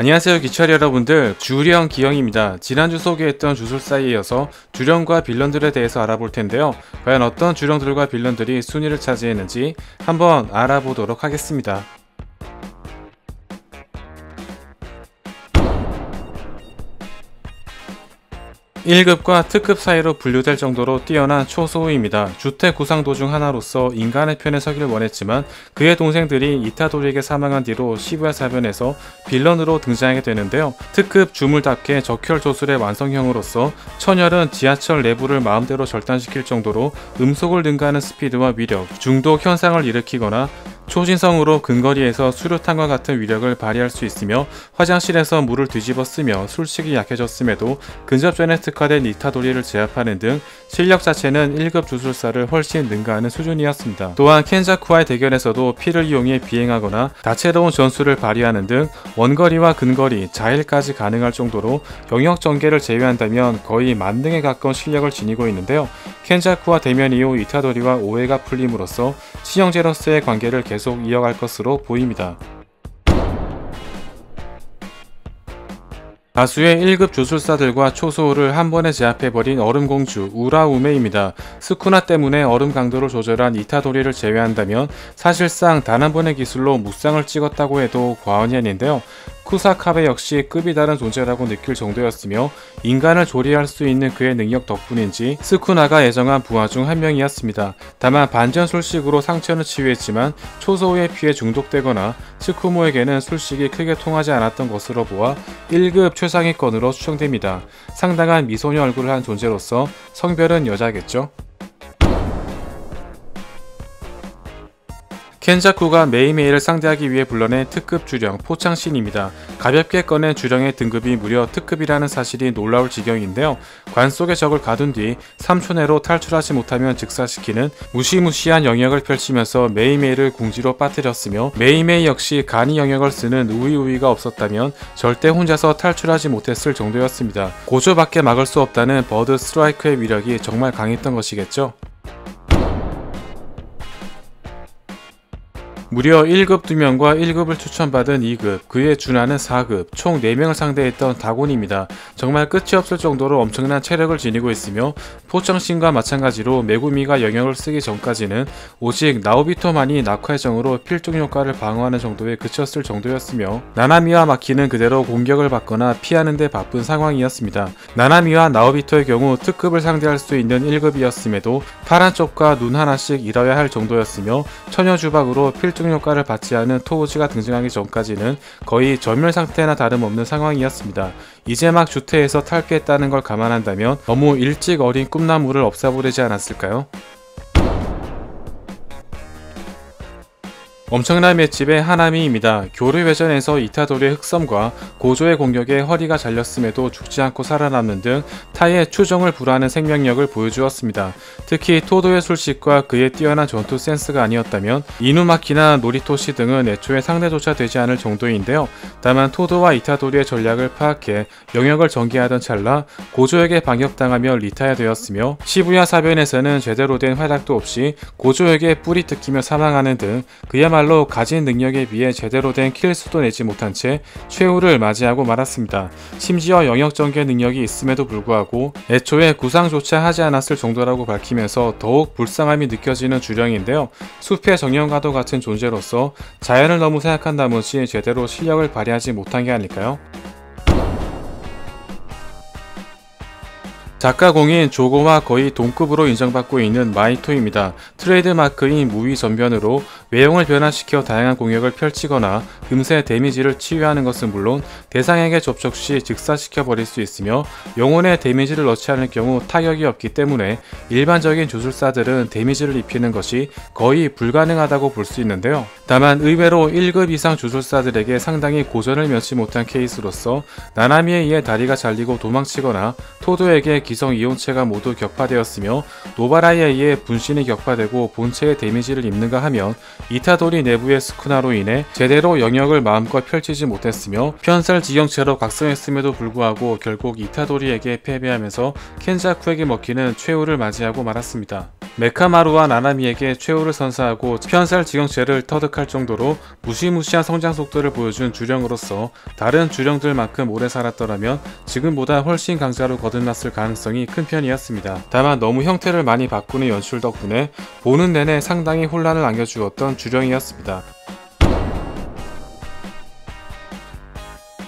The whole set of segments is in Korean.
안녕하세요 기철 여러분들, 주령 기영입니다. 지난주 소개했던 주술사에 이어서 주령과 빌런들에 대해서 알아볼 텐데요. 과연 어떤 주령들과 빌런들이 순위를 차지했는지 한번 알아보도록 하겠습니다. 1급과 특급 사이로 분류될 정도로 뛰어난 초소우입니다. 주택 구상도 중 하나로서 인간의 편에 서길 원했지만 그의 동생들이 이타도리에게 사망한 뒤로 시부야 사변에서 빌런으로 등장하게 되는데요. 특급 주물답게 적혈 조술의 완성형으로서 천열은 지하철 내부를 마음대로 절단시킬 정도로 음속을 능가하는 스피드와 위력, 중독 현상을 일으키거나 초신성으로 근거리에서 수류탄과 같은 위력을 발휘할 수 있으며 화장실에서 물을 뒤집어 쓰며 술식이 약해졌음에도 근접전에 특화된 이타도리를 제압하는 등 실력 자체는 1급 주술사를 훨씬 능가하는 수준이었습니다. 또한 켄자쿠와의 대결에서도 피를 이용해 비행하거나 다채로운 전술을 발휘하는 등 원거리와 근거리, 자일까지 가능할 정도로 영역 전개를 제외한다면 거의 만능에 가까운 실력을 지니고 있는데요. 켄자쿠와 대면 이후 이타도리와 오해가 풀림으로써 친형제로서의 관계를 계속 이어갈 것으로 보입니다. 다수의 1급 주술사들과 초소우를 한 번에 제압해버린 얼음공주 우라우메입니다. 스쿠나 때문에 얼음 강도를 조절한 이타도리를 제외한다면 사실상 단 한 번의 기술로 무쌍을 찍었다고 해도 과언이 아닌데요. 쿠사카베 역시 급이 다른 존재라고 느낄 정도였으며 인간을 조리할 수 있는 그의 능력 덕분인지 스쿠나가 애정한 부하 중 한 명이었습니다. 다만 반전술식으로 상처는 치유했지만 초소우의 피에 중독되거나 스쿠모에게는 술식이 크게 통하지 않았던 것으로 보아 1급 최상위권으로 추정됩니다. 상당한 미소녀 얼굴을 한 존재로서 성별은 여자겠죠? 켄자쿠가 메이메이를 상대하기 위해 불러낸 특급 주령 포창신입니다. 가볍게 꺼낸 주령의 등급이 무려 특급이라는 사실이 놀라울 지경인데요. 관 속의 적을 가둔 뒤 3초 내로 탈출하지 못하면 즉사시키는 무시무시한 영역을 펼치면서 메이메이를 궁지로 빠뜨렸으며 메이메이 역시 간이 영역을 쓰는 우위우위가 없었다면 절대 혼자서 탈출하지 못했을 정도였습니다. 고조밖에 막을 수 없다는 버드 스트라이크의 위력이 정말 강했던 것이겠죠. 무려 1급 2명과 1급을 추천받은 2급, 그에 준하는 4급, 총 4명을 상대했던 다곤입니다. 정말 끝이 없을 정도로 엄청난 체력을 지니고 있으며 포청신과 마찬가지로 메구미가 영역을 쓰기 전까지는 오직 나오비토만이 낙화의 정으로 필중 효과를 방어하는 정도에 그쳤을 정도였으며 나나미와 마키는 그대로 공격을 받거나 피하는 데 바쁜 상황이었습니다. 나나미와 나오비토의 경우 특급을 상대할 수 있는 1급이었음에도 파란 쪽과 눈 하나씩 잃어야 할 정도였으며 처녀주박으로 필중 효과를 받지 않은 토우지가 등장하기 전까지는 거의 전멸 상태나 다름없는 상황이었습니다. 이제 막 주퇴에서 탈피했다는 걸 감안한다면 너무 일찍 어린 꿈나무를 없애버리지 않았을까요? 엄청난 맷집의 하나미입니다. 교류회전에서 이타도리의 흑섬과 고조의 공격에 허리가 잘렸음에도 죽지 않고 살아남는 등 타의 추종을 불허하는 생명력을 보여주었습니다. 특히 토도의 술식과 그의 뛰어난 전투 센스가 아니었다면 이누마키나 노리토시 등은 애초에 상대조차 되지 않을 정도인데요. 다만 토도와 이타도리의 전략을 파악해 영역을 전개하던 찰나 고조에게 반격당하며 리타야 되었으며 시부야 사변에서는 제대로 된 활약도 없이 고조에게 뿌리 뜯기며 사망하는 등 그야말로 가진 능력에 비해 제대로 된 킬수도 내지 못한 채 최후를 맞이하고 말았습니다. 심지어 영역 전개 능력이 있음에도 불구하고 애초에 구상조차 하지 않았을 정도라고 밝히면서 더욱 불쌍함이 느껴지는 주령인데요. 숲의 정령과도 같은 존재로서 자연을 너무 생각한 나머지 제대로 실력을 발휘하지 못한 게 아닐까요? 작가공인 조고와 거의 동급으로 인정받고 있는 마이토입니다. 트레이드마크인 무위 전변으로 외형을 변화시켜 다양한 공격을 펼치거나 금세 데미지를 치유하는 것은 물론 대상에게 접촉 시 즉사시켜 버릴 수 있으며 영혼에 데미지를 넣지 않을 경우 타격이 없기 때문에 일반적인 주술사들은 데미지를 입히는 것이 거의 불가능하다고 볼 수 있는데요. 다만 의외로 1급 이상 주술사들에게 상당히 고전을 면치 못한 케이스로서 나나미에 의해 다리가 잘리고 도망치거나 토도에게 기성 이온체가 모두 격파되었으며 노바라에 의해 분신이 격파되고 본체에 데미지를 입는가 하면 이타도리 내부의 스쿠나로 인해 제대로 영역을 마음껏 펼치지 못했으며 편살 지형체로 각성했음에도 불구하고 결국 이타도리에게 패배하면서 켄자쿠에게 먹히는 최후를 맞이하고 말았습니다. 메카마루와 나나미에게 최후를 선사하고 편살 지경체를 터득할 정도로 무시무시한 성장 속도를 보여준 주령으로서 다른 주령들만큼 오래 살았더라면 지금보다 훨씬 강자로 거듭났을 가능성이 큰 편이었습니다. 다만 너무 형태를 많이 바꾸는 연출 덕분에 보는 내내 상당히 혼란을 안겨주었던 주령이었습니다.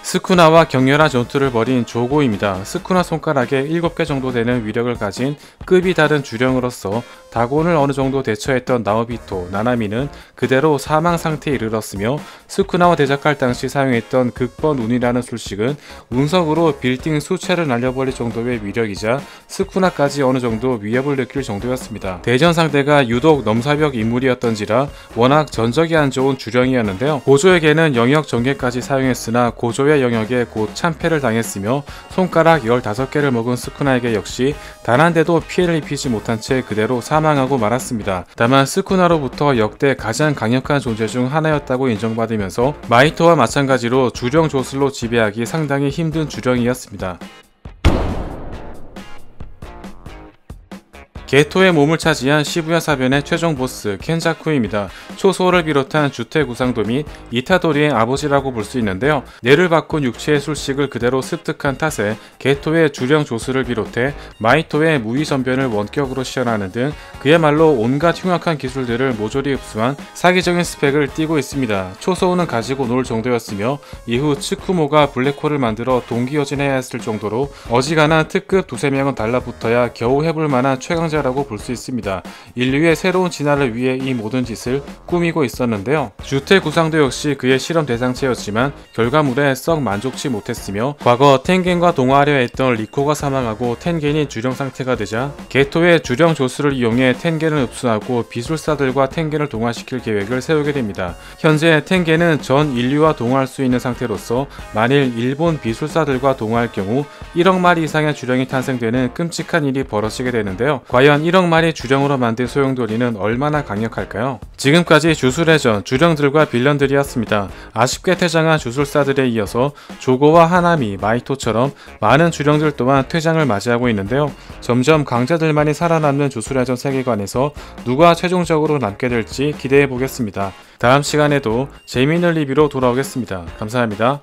스쿠나와 격렬한 전투를 벌인 조고입니다. 스쿠나 손가락에 7개 정도 되는 위력을 가진 급이 다른 주령으로서 다곤을 어느 정도 대처했던 나오비토, 나나미는 그대로 사망 상태에 이르렀으며 스쿠나와 대적할 당시 사용했던 극번 운이라는 술식은 운석으로 빌딩 수채를 날려버릴 정도의 위력이자 스쿠나까지 어느 정도 위협을 느낄 정도였습니다. 대전 상대가 유독 넘사벽 인물이었던지라 워낙 전적이 안 좋은 주령이었는데요. 고조에게는 영역 전개까지 사용했으나 고조의 영역에 곧 참패를 당했으며 손가락 15개를 먹은 스쿠나에게 역시 단 한 대도 피해를 입히지 못한 채 그대로 사망하고 말았습니다. 다만 스쿠나로부터 역대 가장 강력한 존재 중 하나였다고 인정받으면서 마이토와 마찬가지로 주령 조슬로 지배하기 상당히 힘든 주령이었습니다. 게토의 몸을 차지한 시부야 사변의 최종 보스 켄자쿠입니다. 초소를 비롯한 주택 구상도 및 이타도리의 아버지라고 볼 수 있는데요. 뇌를 바꾼 육체의 술식을 그대로 습득한 탓에 게토의 주령 조수를 비롯해 마이토의 무위 전변을 원격으로 시연하는 등 그야말로 온갖 흉악한 기술들을 모조리 흡수한 사기적인 스펙을 띠고 있습니다. 초소우는 가지고 놀 정도였으며 이후 츠쿠모가 블랙홀을 만들어 동기어진해야 했을 정도로 어지간한 특급 두세 명은 달라붙어야 겨우 해볼 만한 최강자 라고 볼 수 있습니다. 인류의 새로운 진화를 위해 이 모든 짓을 꾸미고 있었는데요. 주택 구상도 역시 그의 실험 대상체였지만 결과물에 썩 만족치 못했으며 과거 텐겐과 동화하려 했던 리코가 사망하고 텐겐이 주령 상태가 되자 게토의 주령 조수를 이용해 텐겐을 흡수하고 비술사들과 텐겐을 동화시킬 계획을 세우게 됩니다. 현재 텐겐은 전 인류와 동화할 수 있는 상태로서 만일 일본 비술사들과 동화할 경우 1억 마리 이상의 주령이 탄생되는 끔찍한 일이 벌어지게 되는데요. 과연 1억 마리 주령으로 만든 소용돌이는 얼마나 강력할까요? 지금까지 주술회전, 주령들과 빌런들이었습니다. 아쉽게 퇴장한 주술사들에 이어서 조고와 하나미, 마이토처럼 많은 주령들 또한 퇴장을 맞이하고 있는데요. 점점 강자들만이 살아남는 주술회전 세계관에서 누가 최종적으로 남게 될지 기대해 보겠습니다. 다음 시간에도 재미있는 리뷰로 돌아오겠습니다. 감사합니다.